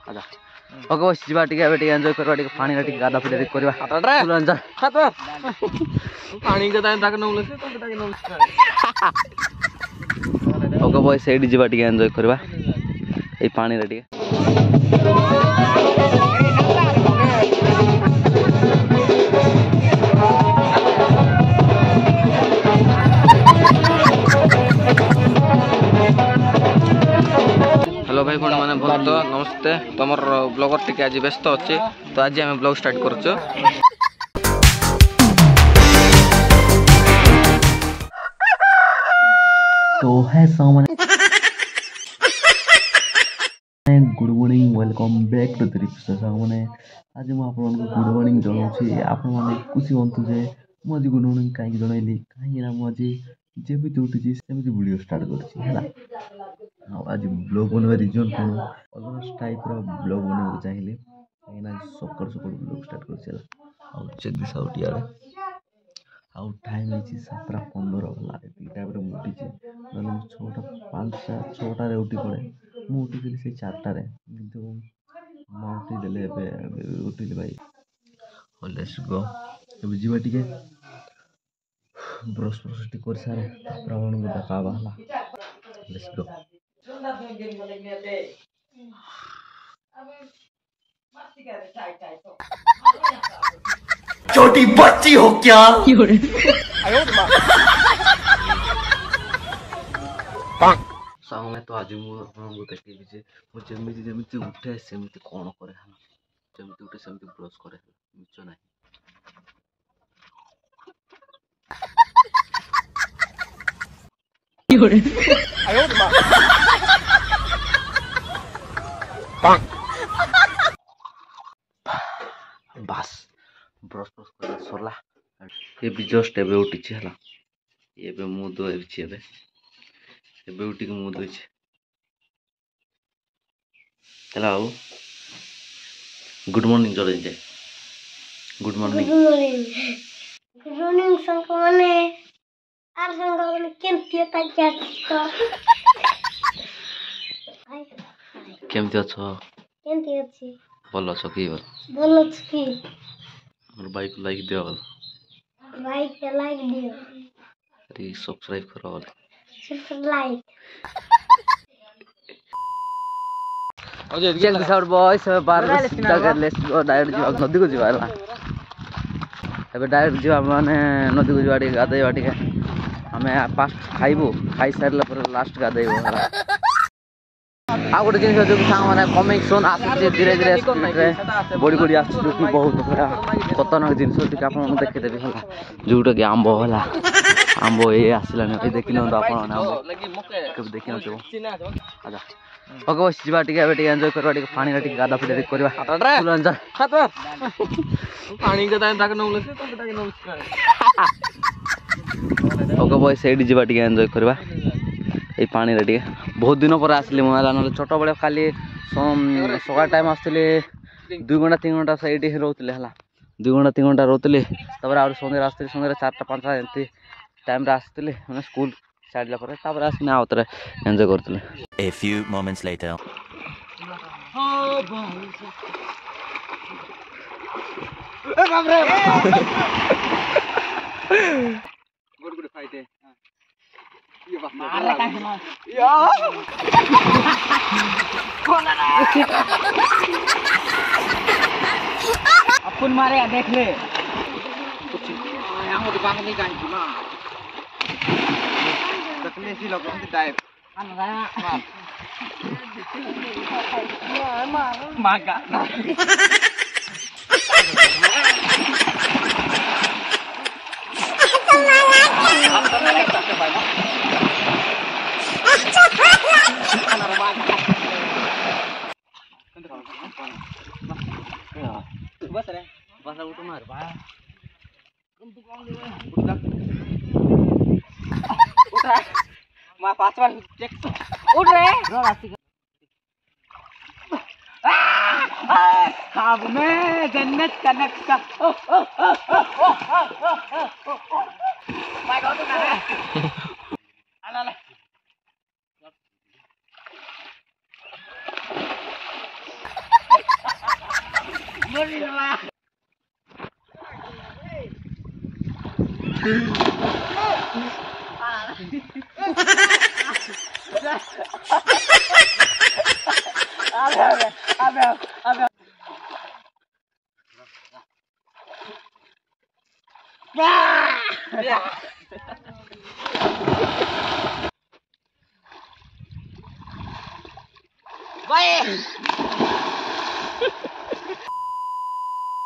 आजा ओके बस जीवा टिके एबे टिके एन्जॉय करबा टिके पानी रे टिके गादा फिटा टिके करबा फुल एन्जॉय पानी गदा ताके नउले से तो ताके नउले ओके बस एडी जीवा टिके एन्जॉय करबा ए पानी रे टिके हेलो भाई कौन मैंने बहुत नमस्ते तुम ब्लॉगर टी आज व्यस्त अच्छे तो आज आम ब्लॉग स्टार्ट कर तो है good morning welcome back to the report सामने आज मुझे गुड मॉर्निंग जनाऊँगी आपण मैंने खुशी हूँ जे मुझे गुड मॉर्निंग कहीं जनइली कहीं मुझे जमी उठी सेमती वीडियो स्टार्ट कर आज ब्लॉग बनवा रिजन कौन अलग टाइप ब्लॉग बनवा चाहिए कहीं सकाल सकाल ब्लॉग स्टार्ट कर चेक दिस आउट यार आउ टाइम है 7:15 गला ये टाइम उठी ना 6:05 उठी पड़े मुझे उठी से 4टार कितु माँ उठी देले उठिले भाई लेट्स गो अब जीवा टिके ब्रश ब्रश टी कर सारे प्रमाण को देखा वाला लेट्स गो छोटी बच्ची हो क्या तो आज मुझे जमी जमी उठे सेमती कौन करे जमी उठे सेमती ब्रश करे मिछ ना बस ब्रश ब्रश कर सरला ये भी जस्ट एबे उठी है ये मुँह धोची एबे उठी मुँह धोची हेलो गुड मॉर्निंग चले जाए गुड मॉर्निंग गुड मॉर्निंग संग माने आर संग माने केमती ताजा केमती अछो केमती अछि बोल अछो की बोल छी मोर बाइक लाइक दियो बाइक पे लाइक दियो अरे सब्सक्राइब करो like check this out boys 12 तक लेट्स गो डायरेक्ट जीवा नदी को जीवा एबे डायरेक्ट जीवा माने नदी को जीवा गाधैबा टिके हमें फास्ट खाइबो खाई सारला पर लास्ट गाधैबो आ गोटे जिन जो सांग माने कमिंग सून आसे धीरे धीरे स्पीड रे बड़ी बड़ी आसे जो कि बहुत खतरनाक जिन टिके आपन देखि देबी होला जोटा कि आंबो होला आंबो ए आसिला नै देखिन तो आपन आंबो कब देखिन तो आजा ओके बस जीवा टिके एबे टिके एन्जॉय करबा टिके पानी रे टिके गादा फिटा टिके करबा फुल एन्जॉय पानी गदा ताके नउले से तो ताके नउले ओके बस एडी जीवा टिके एन्जॉय करबा ए पानी रे टिके बहुत दिन पर आसली मोला न छोट बळे खाली सका टाइम आसले 2 घंटा 3 घंटा से एडी रहउतले हला 2 घंटा 3 घंटा रहउतले तबर और संगे रास्ते संगे 4टा 5टा एंती टाइम रे आसतले माने स्कूल छाडला पर तबर आसने आवतरे एन्जॉय करतले A few moments later ए बाप रे गुड गुड फाइट है ये बाप मार का या कौन ना अपन मारे देख ले कुछ यहां तो बात नहीं काई ना तकने सी लोग हम टाइप मागा बस उठ मार भाई उठ मां 5 बार चेक उठ रे ख्वाब में जन्नत का नक्शा माय गॉड तो है अला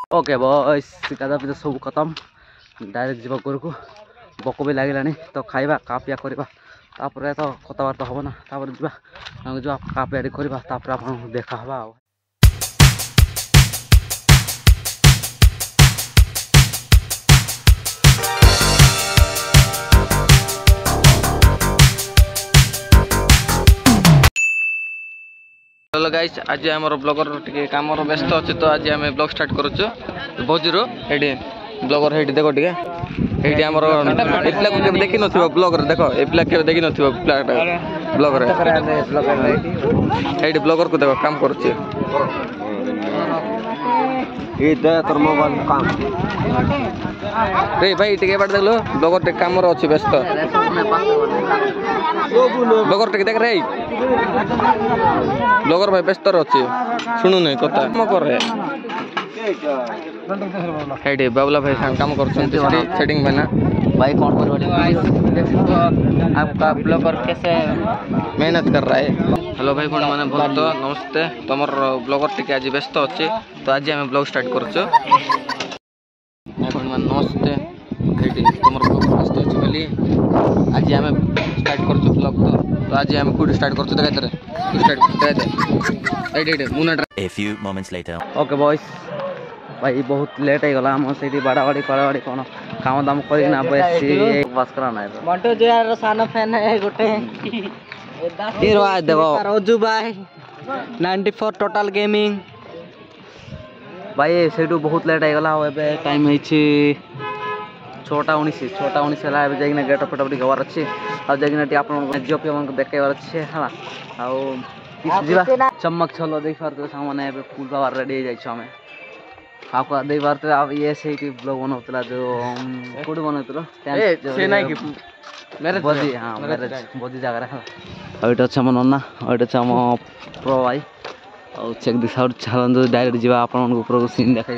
ओके बॉयस गाधा पिधा सब खत्म डायरेक्ट जीवा घर को भोक भी लगे तो खाइबा का पिया करवा तापर तो कथबार्ता हम ना तापर जा का पिया करवा तापर आपन देखा हवा। हेलो गाइस आज आमर ब्लॉगर टिके कामर व्यस्त अच्छे तो आज आम ब्लॉग स्टार्ट करुचु भोजीरो हेडी ब्लॉगर हेडी देखो टिके हेडी आमर ए पिला को केबे देखि नथिबो ब्लॉगर देखो ए पिला केबे देखि नथिबो ब्लॉगर हेडी ब्लॉगर को देखो काम करुचे ए दे तोर मोबाइल काम रे भाई टिके बाट देखलो ब्लॉगर टिके कामर अछि व्यस्त ब्लॉगर टिके देख रे ब्लॉगर भाई व्यस्त अछि सुनु नै कथा काम करे हेडी बाबला भाई काम करछन सेटिंग में ना भाई कौन आपका ब्लॉगर कैसे मेहनत कर रहा है। हेलो भाई कौन माने बहुत नमस्ते तुमर ब्लॉगर टिके आज व्यस्त अच्छे तो आज आम ब्लॉग स्टार्ट करुचु नमस्ते तुम ब्लॉगर व्यस्त अच्छे बोली आज आम स्टार्ट करुचु ब्लॉग तो आज आम कौट स्टार्ट करुचु देखा A few moments later. Okay boys भाई बहुत लेट हो गला हम से बाड़ाबाड़ी कड़ाबाड़ी कौन काम दाम करना बस कराना है मंटू जो यार सानो फैन है गोटे हीरो आज देखो रोजू भाई 94 टोटल गेमिंग भाई से बहुत लेट हो गला एबे टाइम है 6:19 है एबे जाइना गेट फटाफट गवार अच्छे आ जाइना आपन जीओपी मन देखेवार अच्छे हला आ जीवा चमक छलो देख पार तो सामने एबे फुल पावर रेडी जाई छ हमें आपको देख बार तो आप ये से ब्लॉग बनाउतला जो कोड बनाउतलो से नहीं कि मेरे बजी हां मेरे बजी जगह रे ओइटा छ मन ना ओइटा छ म प्रो भाई और चेक दिस आउट चलन डायरेक्ट जीवा आपन ऊपर को सीन देखाई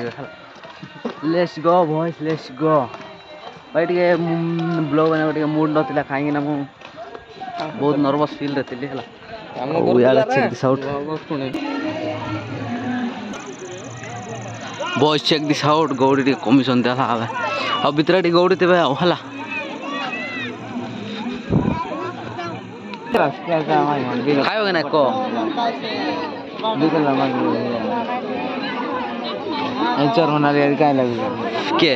let's go boys let's go भाई टिके ब्लॉग बना टिके मूड नथिला खाइंगे ना मु बहुत नर्वस फील रहतिली हला we are check this out boys check this out गौड़ी टिके कमिशन देला हवे अब भीतर टिके गौड़ी तेबे हला खाओगे ना को एचर होना रे काय लागू के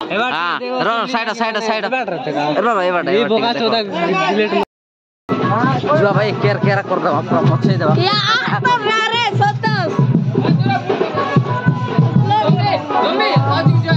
हां रो साइड रो भाई बाटा ये बोका चौदा डिलीट जो भाई केयर कर दो अपना पछे देबा या आप रे सतस जम्मी आज जा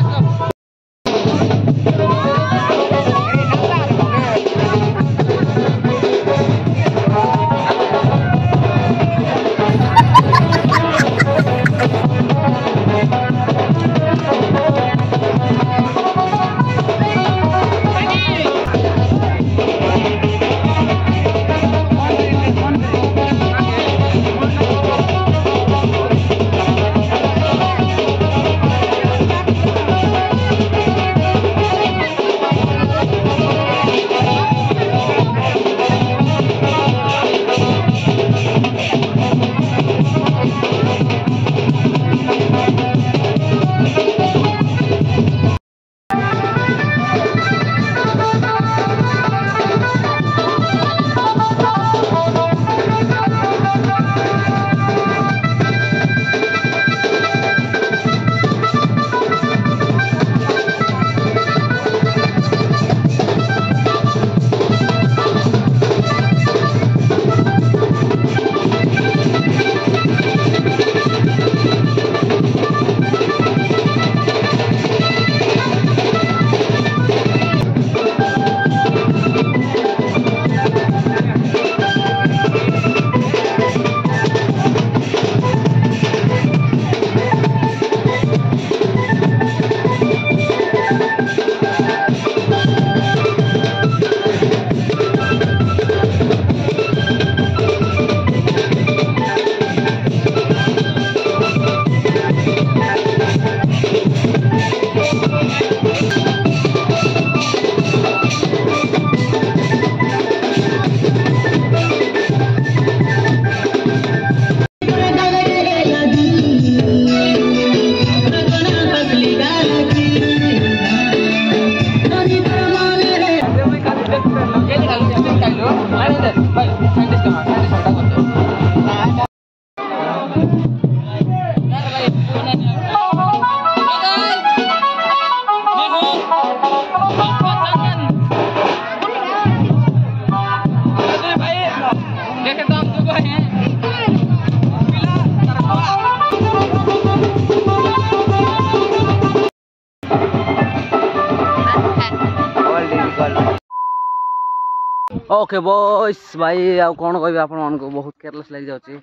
ओके बॉयस भाई आउ कौन कह आप बहुत केयरलेस लग जाऊँगी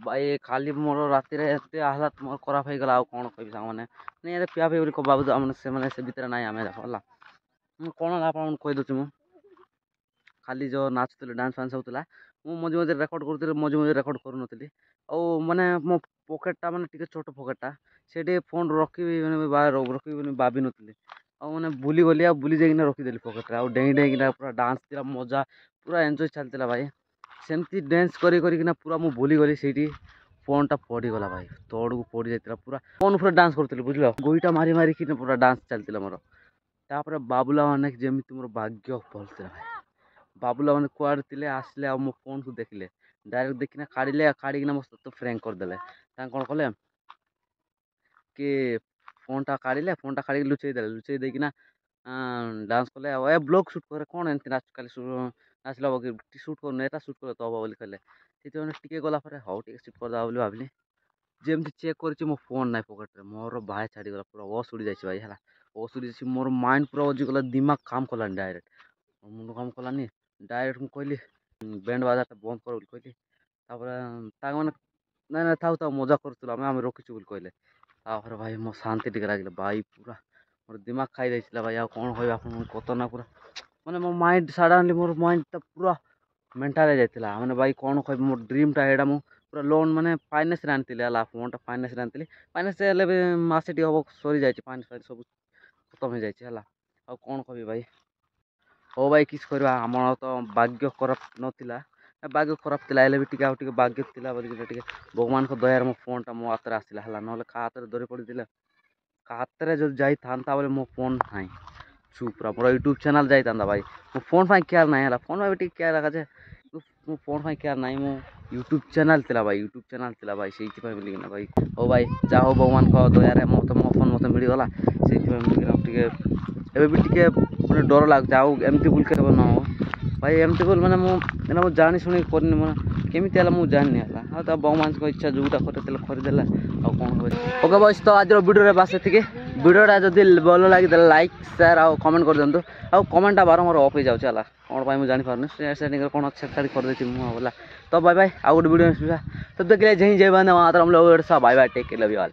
भाई खाली मोर राति एत हालत मोर खराब हो गला कौन कह मैंने नहीं ये पिया पी बाबू से भितर ना आम देख है कौन आप कहीदे मु खाली जो नाचुले डांस फांस होता मझे मझे रेकर्ड करूँ मझे मझे रेकर्ड करूँ मैंने मो पकेटा मैंने टे छोट पकेटा से फोन रखी रखी भाभी नी मैंने भूली गली आ भूली जाइना रखीदेली पकेट आ डेई डेईना पूरा डांस थी मजा पूरा एंजॉय चलता भाई सेमती डांस करना पूरा मुझे भूली गली से फोन टा पड़गला भाई तौड़ को पड़ जाता पूरा फोन पूरा डांस करूँ बुझल गोईटा मारी मारिक पूरा डांस चलता मोर तापर बाबुला मैंने जमी मोर भाग्य भल भाई बाबुला मैंने कुआड़े थे आसले आ मो फोन को देखले डायरेक्ट देखना काढ़ले काढ़िना मो सहित फ्रैंक करदे कौन कले कि फोन टा काढ़ी लुचई देकिना डांस कले ए ब्लॉग शूट करे कौन एमती नाच खाली नाचल हम कि शूट कर एटा शूट कर तो हम बोली कहले टे गलापर हाँ टे शूट करदा बोली भाविली जमी चेक कर मो फोन ना पकेट मोर भाई छाड़गला पूरा वस उड़ी जाए भाई है वस उड़ी जाए मोर माइंड पूरा उजिगला दिमाग काम कलानी डायरेक्ट मुंड काम कलानी डायरेक्ट कहली बैंड बाजाटा बंद कर कहली ना ना था मजा करूँ आम रखीचु कहले भाई मो शांति टे लगे भाई पूरा मोर दिमाग खाई भाई आ कौन कह खतरना पूरा मैंने मो माइंड सडनली मोर माइंड पूरा मेंटाल जाता मैंने भाई कौन कह मोर ड्रीमटा एटा मु पूरा लोन मैंने फाइनेंस आनी फोन टा फाइनेंस आनी फाइनेंस मसे टी हम सरी जाए फाइनेंस सब खत्म हो जाए आ कौन कह भाई हो भाई किस करवा आम तो भाग्य खराब नाला भाग्य खराब थी भी टे भाग्य थी बोलिए भगवान को दयार मो फोन टा मो हाथ में आसला है ना क्या हाथ में धरी पड़ी हाथ में जो जाई था बोले मो फोन ना चुप मोर यूट्यूब चैनल जाता भाई मो फोन पर केयर ना है फोन में भी केयर रखा जाए मो फोन पर केयर ना मो यूट्यूब चैनल थी भाई यूट्यूब चैनल थी भाई से बोलिकिना भाई हो भाई जा हो भगवान को दयार मत मो फोन मत मिलगला से टे मैंने डर लगे आमती भूल के न भाई एमती भूल मैंने मुझे जानी शुणी करनी केमी मुझे जानी है हाँ तो भगवान को इच्छा जोटा करदेला आ कौन ओके बॉयस तो आज वीडियो बास ये वीडियोटा जदि भल लगे लाइक शेयर आ कमेंट कर दिंतु आ कमेंटा बारंबार अफ हो जाए कौन पाई मुझे जानीपार सेटिंग कौन छेड़छाड़ी करदे बोला तो बाय बाय आ गोटे वीडियो तो देखिए जय जय बंदे वहाँ हम लोग bye bye take care love you all.